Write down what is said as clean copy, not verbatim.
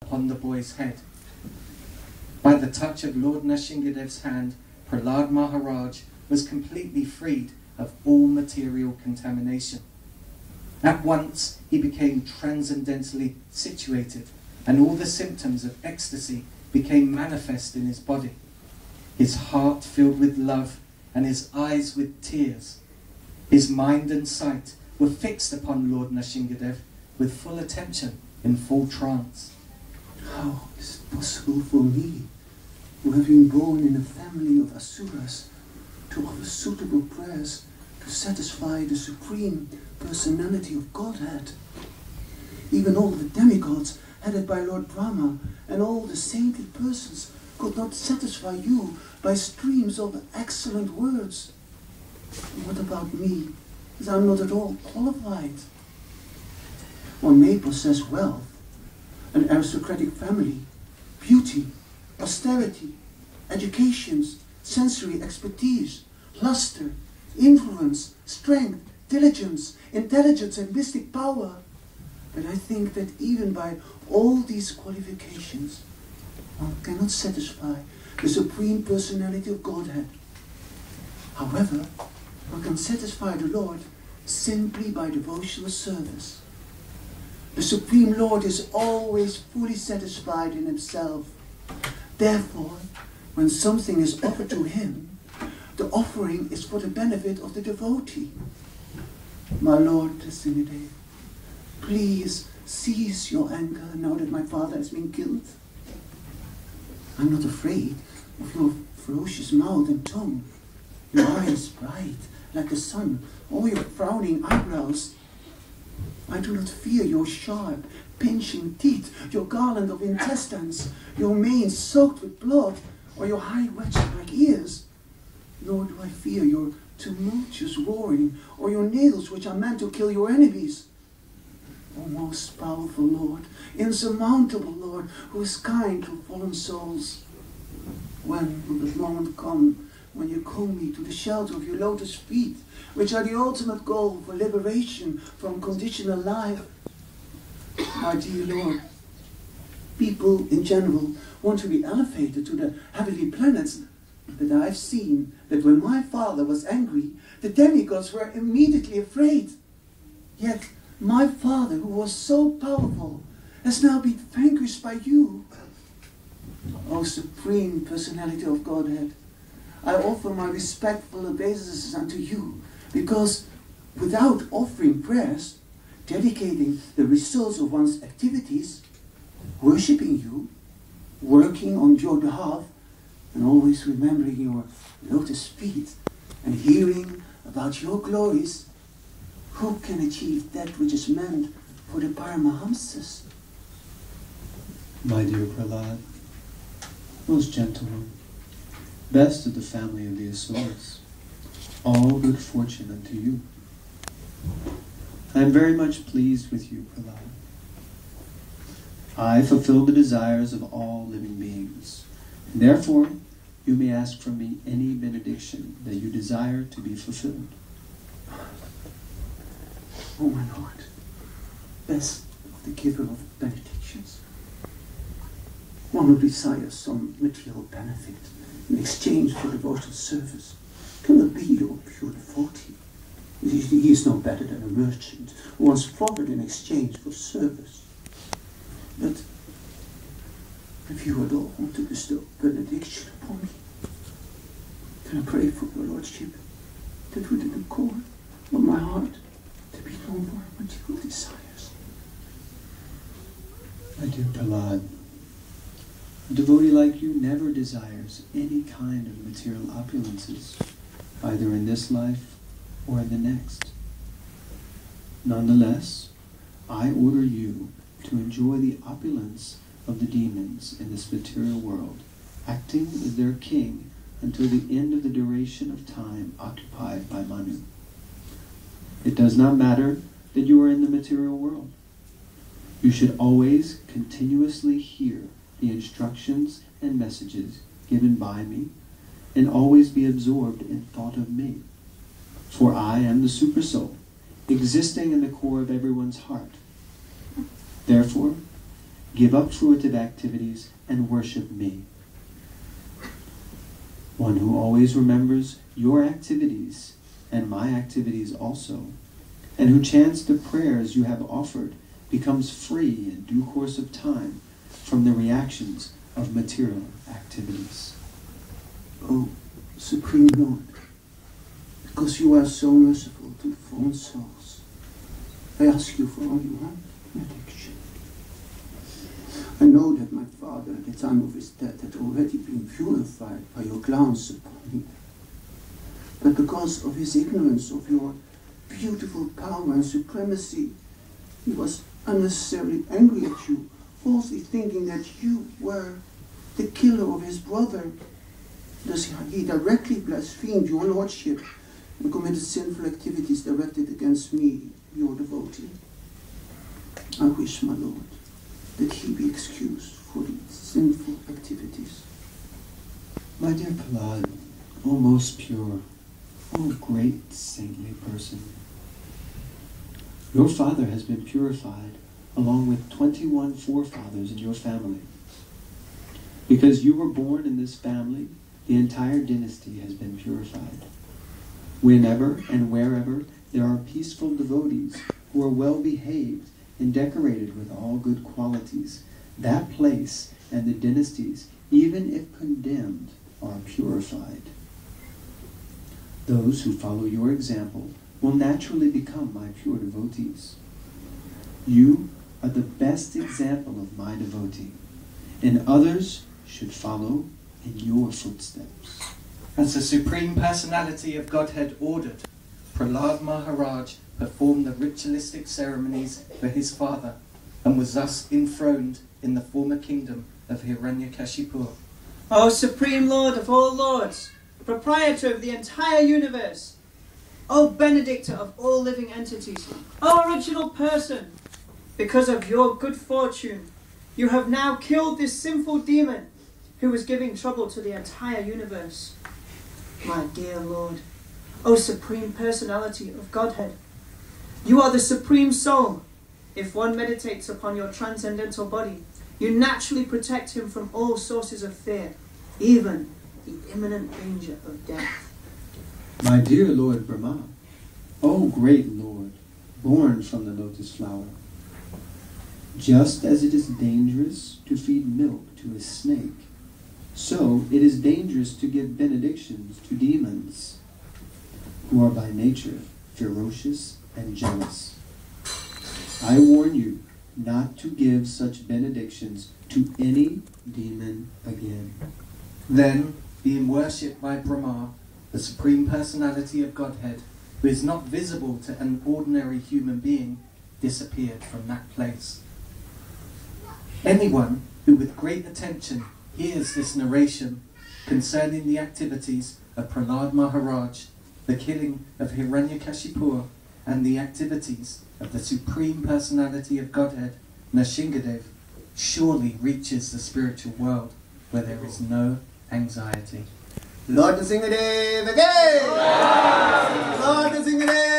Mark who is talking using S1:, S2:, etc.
S1: upon the boy's head. By the touch of Lord Nrsimhadev's hand, Prahlad Maharaj was completely freed of all material contamination. At once he became transcendentally situated, and all the symptoms of ecstasy became manifest in his body. His heart filled with love, and his eyes with tears. His mind and sight were fixed upon Lord Nrsimhadev with full attention in full trance.
S2: How is it possible for me, who have been born in a family of asuras, to offer suitable prayers to satisfy the Supreme Personality of Godhead? Even all the demigods headed by Lord Brahma and all the saintly persons could not satisfy you by streams of excellent words. What about me, as I'm not at all qualified? One may possess wealth, an aristocratic family, beauty, austerity, educations, sensory expertise, luster, influence, strength, diligence, intelligence, and mystic power. But I think that even by all these qualifications, one cannot satisfy the Supreme Personality of Godhead. However, one can satisfy the Lord simply by devotional service. The Supreme Lord is always fully satisfied in himself. Therefore, when something is offered to him, the offering is for the benefit of the devotee. My Lord Nrsimhadeva, please cease your anger now that my father has been killed. I'm not afraid of your ferocious mouth and tongue, your eyes bright like the sun, or your frowning eyebrows. I do not fear your sharp, pinching teeth, your garland of intestines, your mane soaked with blood, or your high wedge-like ears. Nor do I fear your tumultuous roaring, or your nails which are meant to kill your enemies. O most powerful Lord, insurmountable Lord, who is kind to fallen souls, when will the moment come when you call me to the shelter of your lotus feet, which are the ultimate goal for liberation from conditional life? My dear Lord, people in general want to be elevated to the heavenly planets, but I've seen that when my father was angry, the demigods were immediately afraid. Yet my father, who was so powerful, has now been vanquished by you. O Supreme Personality of Godhead, I offer my respectful obeisances unto you, because without offering prayers, dedicating the results of one's activities, worshipping you, working on your behalf, and always remembering your lotus feet and hearing about your glories, who can achieve that which is meant for the Paramahamsas?
S3: My dear Prahlad, most gentle one, best of the family of the Asuras, all good fortune unto you. I am very much pleased with you, Prahlad. I fulfill the desires of all living beings, and therefore you may ask from me any benediction that you desire to be fulfilled.
S2: O my Lord, best of the giver of benedictions, one who desires some material benefit in exchange for devotional service cannot be your pure devotee. He is no better than a merchant who wants profit in exchange for service. But if you at all want to bestow benediction upon me, can I pray for your Lordship that within the core of my heart to be no more material desires?
S3: My dear Prahlad, a devotee like you never desires any kind of material opulences, either in this life or in the next. Nonetheless, I order you to enjoy the opulence of the demons in this material world, acting as their king until the end of the duration of time occupied by Manu. It does not matter that you are in the material world. You should always continuously hear the instructions and messages given by me, and always be absorbed in thought of me. For I am the Supersoul, existing in the core of everyone's heart. Therefore, give up fruitive activities, and worship me. One who always remembers your activities and my activities also, and who chants the prayers you have offered, becomes free in due course of time from the reactions of material activities.
S2: O Supreme Lord, because you are so merciful to fallen souls, I ask you for only one benediction. I know that my father at the time of his death had already been purified by your glance upon me. But because of his ignorance of your beautiful power and supremacy, he was unnecessarily angry at you, falsely thinking that you were the killer of his brother. Thus he directly blasphemed your lordship and committed sinful activities directed against me, your devotee. I wish, my lord, that he be excused for these sinful activities.
S3: My dear Prahlad, O most pure, O great saintly person, your father has been purified along with 21 forefathers in your family. Because you were born in this family, the entire dynasty has been purified. Whenever and wherever there are peaceful devotees who are well behaved and decorated with all good qualities, that place and the dynasties, even if condemned, are purified. Those who follow your example will naturally become my pure devotees. You are the best example of my devotee, and others should follow in your footsteps.
S1: As the Supreme Personality of Godhead ordered, Prahlad Maharaj performed the ritualistic ceremonies for his father and was thus enthroned in the former kingdom of Hiranyakashipu.
S4: O Supreme Lord of all lords, proprietor of the entire universe, O benedictor of all living entities, O original person, because of your good fortune, you have now killed this sinful demon who was giving trouble to the entire universe. My dear Lord, O Supreme Personality of Godhead, you are the Supreme Soul. If one meditates upon your transcendental body, you naturally protect him from all sources of fear, even the imminent danger of death.
S3: My dear Lord Brahma, O great Lord, born from the lotus flower, just as it is dangerous to feed milk to a snake, so it is dangerous to give benedictions to demons, who are by nature ferocious and jealous. I warn you not to give such benedictions to any demon again.
S1: Then, being worshipped by Brahma, the Supreme Personality of Godhead, who is not visible to an ordinary human being, disappeared from that place. Anyone who with great attention hears this narration concerning the activities of Prahlad Maharaj, the killing of Hiranyakashipu, and the activities of the Supreme Personality of Godhead, Nrsimhadeva, surely reaches the spiritual world where there is no anxiety.
S2: Lord Nrsimhadeva again! Lord Nrsimhadeva!